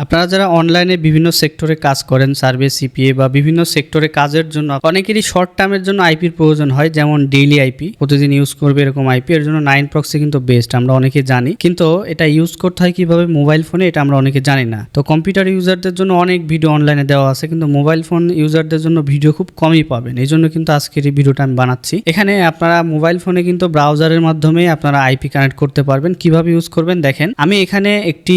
আপনারা যারা অনলাইনে বিভিন্ন সেক্টরে কাজ করেন, সার্ভে, সিপিএ বা বিভিন্ন সেক্টরে কাজের জন্য অনেকেরই শর্ট টার্মের জন্য আইপির প্রয়োজন হয়, যেমন ডেইলি আইপি, প্রতিদিন ইউজ করবে এরকম আইপি। এর জন্য 9proxy কিন্তু বেস্ট, আমরা অনেকে জানি, কিন্তু এটা ইউজ করতে হয় কিভাবে মোবাইল ফোনে, এটা আমরা অনেকে জানি না। তো কম্পিউটার ইউজারদের জন্য অনেক ভিডিও অনলাইনে দেওয়া আছে, কিন্তু মোবাইল ফোন ইউজারদের জন্য ভিডিও খুব কমই পাবেন। এই জন্য কিন্তু আজকের এই ভিডিওটা আমি বানাচ্ছি। এখানে আপনারা মোবাইল ফোনে কিন্তু ব্রাউজারের মাধ্যমে আপনারা আইপি কানেক্ট করতে পারবেন। কিভাবে ইউজ করবেন দেখেন, আমি এখানে একটি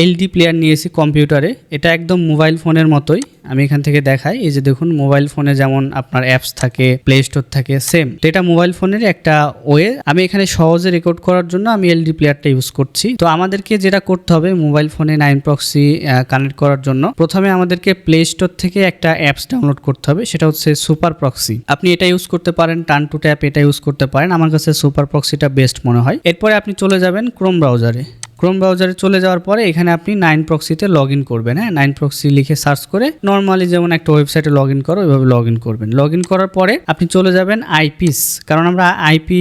এলডি প্লেয়ার নিয়েছি কম্পিউটারে। এটা একদম মোবাইল ফোনের মতোই, আমি এখান থেকে দেখাই। এই যে দেখুন, মোবাইল ফোনে যেমন আপনার অ্যাপস থাকে, প্লে স্টোর থাকে, সেম তো এটা মোবাইল ফোনের একটা ওয়ে। আমি এখানে সহজে রেকর্ড করার জন্য আমি এলডি প্লেয়ারটা ইউজ করছি। তো আমাদেরকে যেটা করতে হবে মোবাইল ফোনে 9proxy কানেক্ট করার জন্য, প্রথমে আমাদেরকে প্লে স্টোর থেকে একটা অ্যাপস ডাউনলোড করতে হবে, সেটা হচ্ছে সুপার প্রক্সি। আপনি এটা ইউজ করতে পারেন, টার্ন টু ট্যাপ এটা ইউজ করতে পারেন, আমার কাছে সুপার প্রক্সিটা বেস্ট মনে হয়। এরপরে আপনি চলে যাবেন ক্রোম ব্রাউজারে। ক্রোম ব্রাউজারে চলে যাওয়ার পরে এখানে আপনি 9proxyতে লগ ইন করবেন। হ্যাঁ, 9proxy লিখে সার্চ করে নর্মালি যেমন একটা ওয়েবসাইটে লগ ইন করো ওইভাবে লগ ইন করবেন। লগ ইন করার পরে আপনি চলে যাবেন আইপিস, কারণ আমরা আইপি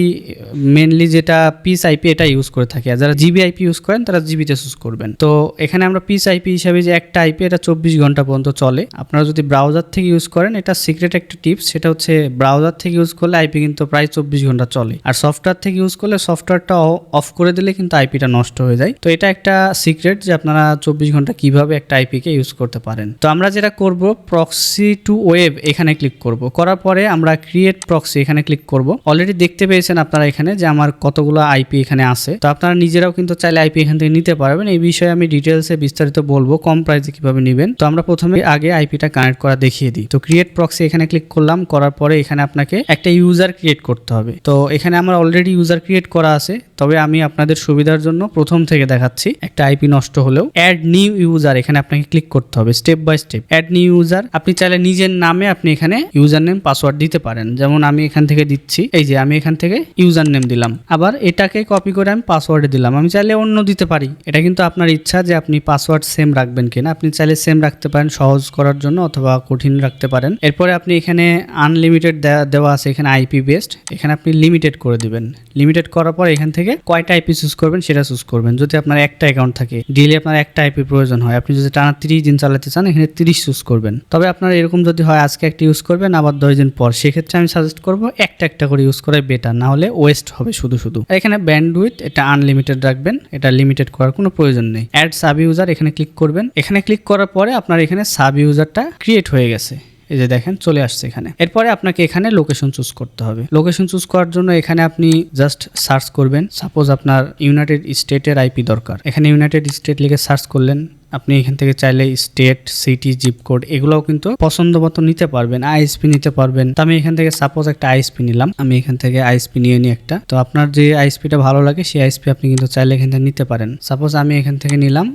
মেনলি যেটা পিস আইপি এটা ইউজ করে থাকি, আর যারা জিবি আইপি ইউজ করেন তারা জিবিতে চুজ করবেন। তো এখানে আমরা পিস আইপি হিসাবে যে একটা আইপি, এটা 24 ঘন্টা পর্যন্ত চলে। আপনারা যদি ব্রাউজার থেকে ইউজ করেন, এটা সিক্রেট একটা টিপস, সেটা হচ্ছে ব্রাউজার থেকে ইউজ করলে আইপি কিন্তু প্রায় 24 ঘন্টা চলে, আর সফটওয়্যার থেকে ইউজ করলে সফটওয়্যারটা অফ করে দিলে কিন্তু আইপিটা নষ্ট হয়ে যায়। তো এটা একটা সিক্রেট যে আপনারা 24 ঘন্টা কিভাবে একটা আইপি কে ইউজ করতে পারেন। তো আমরা যেটা করব, প্রক্সি টু ওয়েব এখানে ক্লিক করব। করার পরে আমরা ক্রিয়েট প্রক্সি এখানে ক্লিক করব। অলরেডি দেখতে পেয়েছেন আপনারা এখানে যে আমার কতগুলো আইপি এখানে আছে। তো আপনারা নিজেরাও কিন্তু চাইলে আইপি এখান থেকে নিতে পারবেন। এই বিষয়ে আমি ডিটেলসে বিস্তারিত বলবো, কম প্রাইসে কিভাবে নেবেন। তো আমরা প্রথমে আগে আইপিটা কানেক্ট করা দেখিয়ে দিই। তো ক্রিয়েট প্রক্সি এখানে ক্লিক করলাম। করার পরে এখানে আপনাকে একটা ইউজার ক্রিয়েট করতে হবে। তো এখানে আমার অলরেডি ইউজার ক্রিয়েট করা আছে, তবে আমি আপনাদের সুবিধার জন্য প্রথম থেকে দেখাচ্ছি। একটা আইপি নষ্ট হলেও অ্যাড নিউ ইউজার এখানে আপনাকে ক্লিক করতে হবে step by step. Add new user, আপনি চাইলে নিজের নামে আপনি এখানে ইউজার নেম পাসওয়ার্ড দিতে পারেন। যেমন আমি এখান থেকে দিচ্ছি, এই যে আমি এখান থেকে ইউজার নেম দিলাম, আবার এটাকে কপি করে আমি পাসওয়ার্ডে দিলাম। আমি চাইলে অন্য দিতে পারি, এটা কিন্তু আপনার ইচ্ছা যে আপনি পাসওয়ার্ড সেম রাখবেন কিনা। আপনি চাইলে সেম রাখতে পারেন সহজ করার জন্য, অথবা কঠিন রাখতে পারেন। এরপরে আপনি এখানে আনলিমিটেড দেওয়া আছে, এখানে আইপি বেস্ট, এখানে আপনি লিমিটেড করে দিবেন। লিমিটেড করার পর এখান থেকে কয়টা আইপি চুজ করবেন সেটা চুজ করবেন। যদি আপনার একটা অ্যাকাউন্ট থাকে, ডেইলি আপনার একটা আইপি প্রয়োজন হয়, আপনি যদি টানা 30 দিন চালাতে চান, এখানে 30 চুজ করবেন। তবে আপনার এরকম যদি হয় আজকে একটা ইউজ করবেন আবার 10 দিন পর, সেক্ষেত্রে আমি সাজেস্ট করবো একটা করে ইউজ করাই বেটার, না হলে ওয়েস্ট হবে শুধু। এখানে ব্যান্ডউইথ এটা আনলিমিটেড রাখবেন, এটা লিমিটেড করার কোনো প্রয়োজন নেই। অ্যাড সাব ইউজার এখানে ক্লিক করবেন। এখানে ক্লিক করার পরে আপনার এখানে সাব ইউজারটা ক্রিয়েট হয়ে গেছে, এই যে দেখেন চলে আসছে এখানে। এরপরে আপনাকে এখানে লোকেশন চুজ করতে হবে। লোকেশন চুজ করার জন্য এখানে আপনি জাস্ট সার্চ করবেন। সাপোজ আপনার ইউনাইটেড স্টেটের আইপি দরকার, এখানে ইউনাইটেড স্টেট লিখে সার্চ করলেন। আপনি এখান থেকে চাইলে স্টেট, সিটি, জিপ কোড এগুলোও কিন্তু পছন্দ মতো নিতে পারবেন। আইএসপি নিতে পারবেন। তো আমি এখান থেকে সাপোজ একটা আইএসপি নিলাম, আমি এখান থেকে আইএসপি নিয়ে নিই একটা। তো আপনার যে আইএসপিটা ভালো লাগে সেই আইএসপি আপনি কিন্তু চাইলে এখান থেকে নিতে পারেন। সাপোজ আমি এখান থেকে নিলাম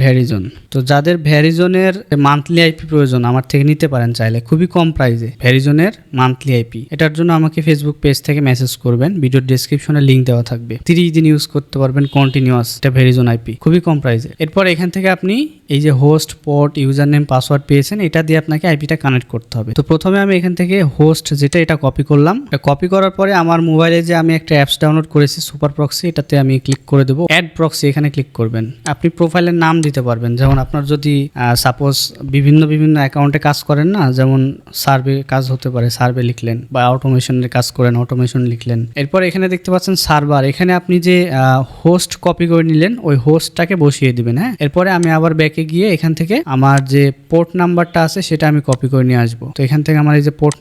ভ্যারিজন। তো যাদের ভ্যারিজনের মান্থলি আইপি প্রয়োজন আমার থেকে নিতে পারেন চাইলে, খুবই কম প্রাইসে ভ্যারিজনের মান্থলি আইপি। এটার জন্য আমাকে ফেসবুক পেজ থেকে মেসেজ করবেন, ভিডিওর ডেসক্রিপশনে লিঙ্ক দেওয়া থাকবে। 30 দিন ইউজ করতে পারবেন কন্টিনিউয়াস, এটা ভ্যারিজন আইপি, খুবই কম প্রাইসে। এরপর এখান থেকে আপনি এই যে host, port, user name, password পেয়েছেন, এটা দিয়ে আপনাকে আইপিটা কানেক্ট করতে হবে। তো প্রথমে আমি এখান থেকে হোস্ট যেটা, এটা কপি করলাম। কপি করার পরে আমার মোবাইলে যে আমি একটা অ্যাপস ডাউনলোড করেছি সুপার প্রক্সি, এটাতে আমি ক্লিক করে দেবো। অ্যাড প্রক্সি এখানে ক্লিক করবেন। আপনি প্রোফাইলের নাম দিতে পারবেন, যেমন আপনার যদি সাপোজ বিভিন্ন অ্যাকাউন্টে কাজ করেন না, যেমন সার্ভে কাজ হতে পারে, সার্ভে লিখলেন, বা অটোমেশনের কাজ করেন, অটোমেশন লিখলেন। এরপর এখানে দেখতে পাচ্ছেন সার্ভার, এখানে আপনি যে হোস্ট কপি করে নিলেন ওই হোস্টটাকে বসিয়ে দিবেন। হ্যাঁ, এরপরে আমি আবার ব্যাকে গিয়ে এখান থেকে আমার যে পোর্ট নাম্বারটা আছে সেটা আমি কপি করে নিয়ে আসবো। তো এখান থেকে আমার এই যে পোর্ট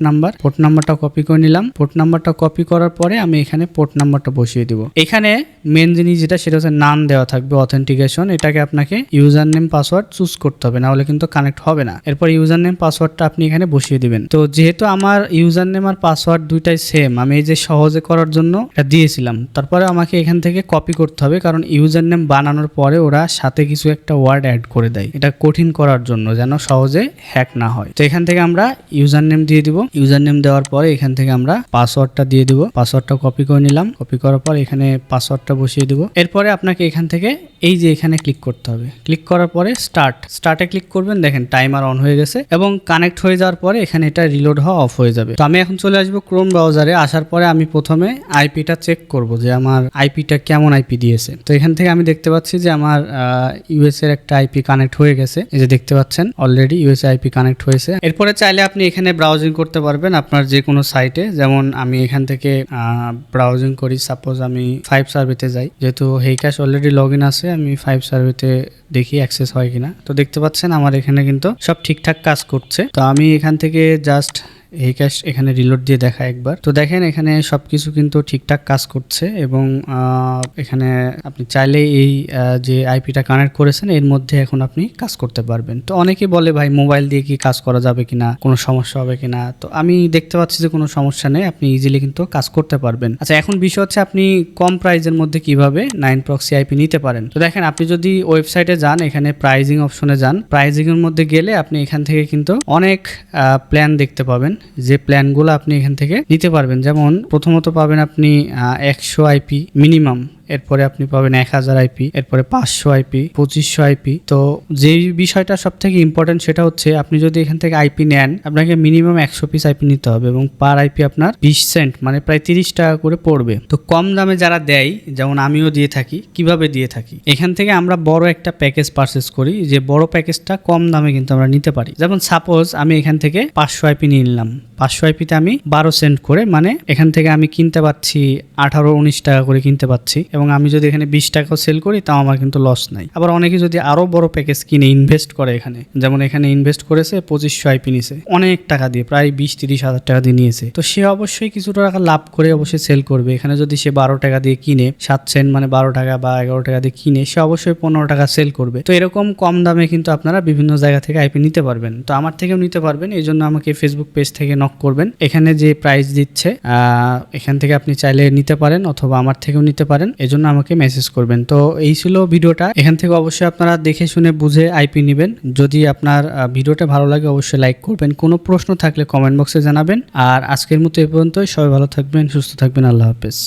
নাম্বারটা কপি করে নিলাম। পোর্ট নাম্বারটা কপি করার পরে আমি এখানে পোর্ট নাম্বারটা বসিয়ে দিব। এখানে মেন জিনিস যেটা, সেটা হচ্ছে নাম দেওয়া থাকবে, অথেন্টিকেশন। এটাকে আপনাকে ইউজার নেম, পাসওয়ার্ড চুজ করতে হবে, না হলে কিন্তু কানেক্ট হবে না। এরপর ইউজার নেম, পাসওয়ার্ডটা আপনি এখানে বসিয়ে দিবেন। তো যেহেতু আমার ইউজার নেম আর পাসওয়ার্ড দুইটাই সেম, আমি এই যে সহজে করার জন্য এটা দিয়েছিলাম। তারপরে আমাকে এখান থেকে কপি করতে হবে, কারণ ইউজার নেম বানানোর পরে ওরা সাথে কিছু একটা ওয়ার্ড অ্যাড করে দেয়, এটা কঠিন করার জন্য যেন সহজে হ্যাক না হয়। তো এখান থেকে আমরা ইউজার নেম দিয়ে দিব। ইউজার নেম দেওয়ার পরে এখান থেকে আমরা পাসওয়ার্ডটা দিয়ে দিব। পাসওয়ার্ডটা কপি করে নিলাম। কপি করার পর এখানে পাসওয়ার্ডটা বসিয়ে দিব। এরপরে আপনাকে এখান থেকে এই যে এখানে ক্লিক করতে হবে। ক্লিক করার পরে স্টার্টে ক্লিক করবেন, দেখেন টাইমার অন হয়ে গেছে এবং কানেক্ট হয়ে যাওয়ার পরে এখানে এটা রিলোড হওয়া অফ হয়ে যাবে। তো আমি এখন চলে আসবো ক্রোম ব্রাউজারে। আসার পরে আমি প্রথমে আইপিটা চেক করব যে আমার আইপিটা কেমন আইপি দিয়েছে। তো এখান থেকে আমি দেখতে পাচ্ছি যে আমার ইউএস এর একটা আইপি কানেক্ট হয়ে গেছে, এই যে দেখতে পাচ্ছেন অলরেডি ইউএস আইপি কানেক্ট হয়েছে। এরপরে চাইলে আপনি এখানে ব্রাউজিং করতে পারবেন আপনার যে কোনো সাইটে, যেমন আমি এখান থেকে ব্রাউজিং করি। সাপোজ আমি 5 সার্ভেতে যাই, যেহেতু হেইকাশ অলরেডি লগ ইন আছে, আমি 5 সার্ভেতে দেখি অ্যাক্সেস হয় কিনা। তো দেখতে পাচ্ছেন আমার এখানে কিন্তু সব ঠিকঠাক কাজ করছে। তো আমি এখান থেকে জাস্ট হেইকাশ এখানে রিলোড দিয়ে দেখা একবার। তো দেখেন এখানে সবকিছু কিন্তু ঠিকঠাক কাজ করছে এবং এখানে আপনি চাইলে এই যে আইপিটা কানেক্ট করেছেন এর মধ্যে এখন আপনি কাজ করতে পারবেন। তো অনেকে বলে ভাই মোবাইল দিয়ে কি কাজ করা যাবে কিনা, কোনো সমস্যা হবে কিনা। তো আমি দেখতে পাচ্ছি যে কোনো সমস্যা নেই, আপনি ইজিলি কিন্তু কাজ করতে পারবেন। আচ্ছা, এখন বিষয় হচ্ছে আপনি কম প্রাইজের মধ্যে কিভাবে 9 প্রক্সি আইপি নিতে পারেন। তো দেখেন আপনি যদি ওয়েবসাইটে যান, এখানে প্রাইজিং অপশনে যান, প্রাইজিং এর মধ্যে গেলে আপনি এখান থেকে কিন্তু অনেক প্ল্যান দেখতে পাবেন, যে প্ল্যানগুলো আপনি এখান থেকে নিতে পারবেন। যেমন প্রথমত পাবেন আপনি 100 আইপি মিনিমাম, এরপরে আপনি পাবেন 1000 আইপি, এরপরে 500 আইপি, 2500 আইপি। তো যেই বিষয়টা সব থেকে ইম্পর্টেন্ট সেটা হচ্ছে আপনি যদি এখান থেকে আইপি নেন, আপনাকে মিনিমাম 100 পিস আইপি নিতে হবে এবং পার আইপি আপনার 20 সেন্ট মানে প্রায় 30 টাকা করে পড়বে। তো কম দামে যারা দেয়, যেমন আমিও দিয়ে থাকি, কিভাবে দিয়ে থাকি, এখান থেকে আমরা বড় একটা প্যাকেজ পারচেস করি, যে বড় প্যাকেজটা কম দামে কিন্তু আমরা নিতে পারি। যেমন সাপোজ আমি এখান থেকে 500 আইপি নিয়ে নিলাম, 500 আইপিতে আমি 12 সেন্ট করে, মানে এখান থেকে আমি কিনতে পাচ্ছি 18-19 টাকা করে কিনতে পাচ্ছি এবং আমি যদি এখানে 20 টাকাও সেল করি তাও আমার কিন্তু লস নাই। আবার অনেকে যদি আরো বড় প্যাকেজ কিনে ইনভেস্ট করে, এখানে যেমন এখানে ইনভেস্ট করেছে 2500 আইপি নিছে অনেক টাকা দিয়ে, প্রায় 20-30 হাজার টাকা দিয়ে নিয়েছে, তো সে অবশ্যই কিছু টাকা লাভ করে অবশ্যই সেল করবে। এখানে যদি সে 12 টাকা দিয়ে কিনে, 7 সেন্ট মানে 12 টাকা বা 11 টাকা দিয়ে কিনে, সে অবশ্যই 15 টাকা সেল করবে। তো এরকম কম দামে কিন্তু আপনারা বিভিন্ন জায়গা থেকে আইপি নিতে পারবেন। তো আমার থেকেও নিতে পারবেন, এই জন্য আমাকে ফেসবুক পেজ থেকে নক করবেন, এখানে যে প্রাইস দিচ্ছে এখান থেকে আপনি চাইলে নিতে পারেন অথবা আমার থেকেও নিতে পারেন, এজন্য আমাকে মেসেজ করবেন। তো এই ছিল ভিডিওটা, এখান থেকে অবশ্যই আপনারা দেখে শুনে বুঝে আইপি নেবেন। যদি আপনার ভিডিওটা ভালো লাগে অবশ্যই লাইক করবেন, কোনো প্রশ্ন থাকলে কমেন্ট বক্সে জানাবেন। আর আজকের মতো এ পর্যন্তই, সবাই ভালো থাকবেন, সুস্থ থাকবেন, আল্লাহ হাফেজ।